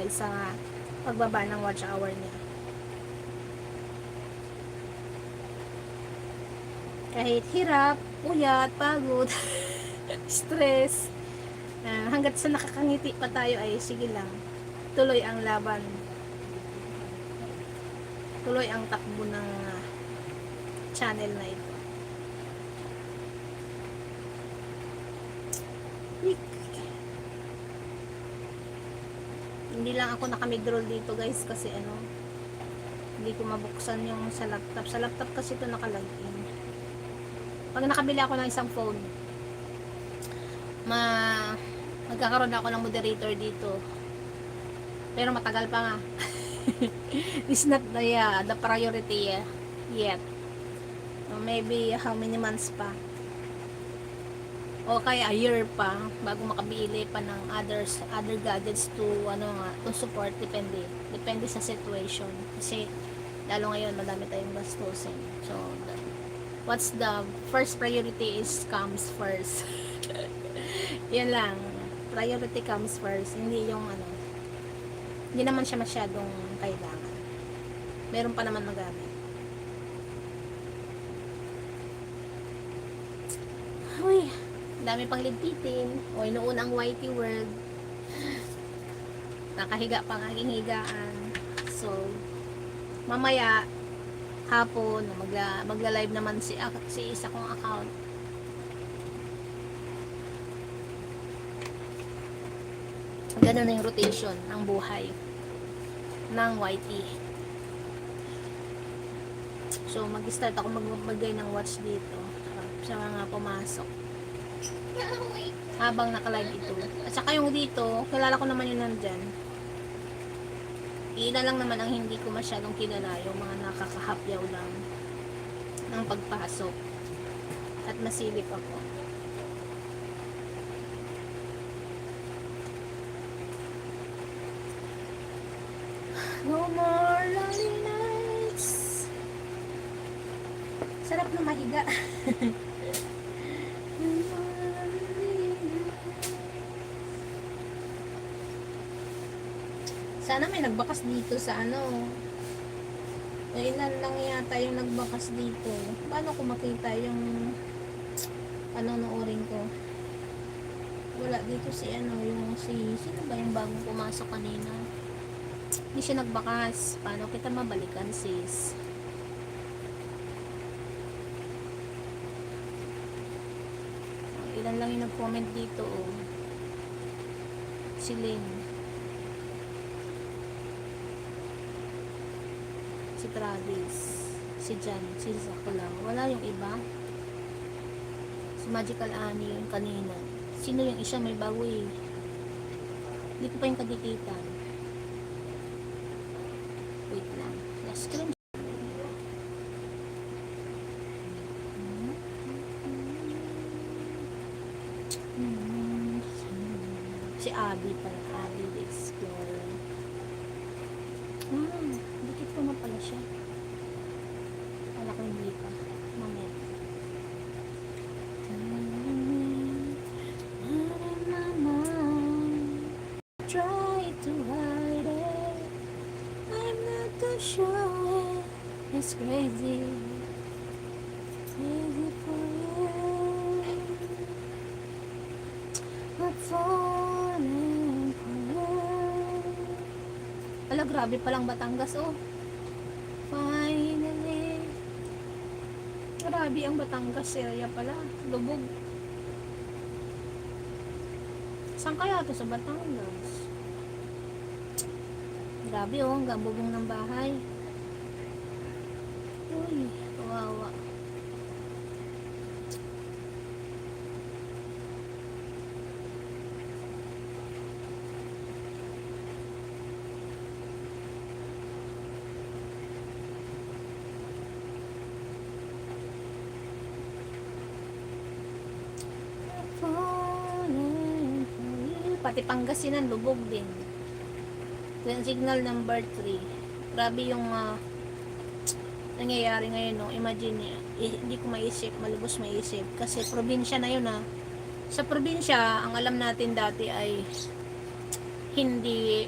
dahil sa pagbaba ng watch hour niya. Kahit hirap, puyat, pagod, stress, hanggat sa nakakangiti pa tayo ay sige lang, tuloy ang laban, tuloy ang takbo ng channel na ito. Hindi lang ako naka-midroll dito guys kasi hindi ko mabuksan yung sa laptop kasi ito nakalagin. Pag nakabili ako ng isang phone, magkakaroon ako ng moderator dito, pero matagal pa nga. It's not the priority yet. Maybe how many months pa, o kaya a year pa bago makabili pa ng other gadgets to to support. Depende sa situation kasi lalo ngayon madami tayong gastusin. So what's the first priority is comes first. Yan lang, priority comes first, hindi yung hindi naman siya masyadong kailangan, meron pa naman magamit. Uy, dami pang ligpitin. O noon ang YT world, nakahiga pang aking higaan. So mamaya hapon magla-live naman si isa kong account. Ganun na yung rotation ng buhay ng YT. So mag-start ako magbigay ng watch dito sa mga pumasok habang naka-live ito. At saka yung dito, kilala ko naman yung nandyan. Ilan lang naman ang hindi ko masyadong kilala, yung mga nakakahapyaw lang ng pagpasok. At masilip ako. No more lonely nights. Sarap na mahiga. Sana may nagbakas dito sa ilan lang yata yung nagbakas dito. Paano ko makita yung panonoorin ko? Wala dito yung sino ba yung bagong pumasok kanina? Hindi siya nagbakas. Paano kita mabalikan, sis? Ilan lang yung nag-comment dito, Si Lynn, si Travis, si Jan, si Zakula. Wala yung iba. Si Magical Annie yung kanina. Sino yung isa? May bago Hindi ko pa yung kadikitan. Wait lang. Last screen. Si Abby pala. Abby the Explorer. Dikit ko na pala siya. Wala ko hindi pa. Mamaya. Try to hide it. I'm not too sure. It's crazy. Crazy for you. But falling for you. Ala, grabe palang Batangas, Finally. Grabe ang Batangas area pala. Lubog. Saan kaya ito sa Batangas? Grabe, hanggang bubong ng bahay. Uy, kawawa. Pati Pangasinan lubog din. Then signal number 3. Grabe yung nangyayari ngayon, Imagine, hindi ko maisip, malubos maisip kasi probinsya na yun, Sa probinsya, ang alam natin dati ay hindi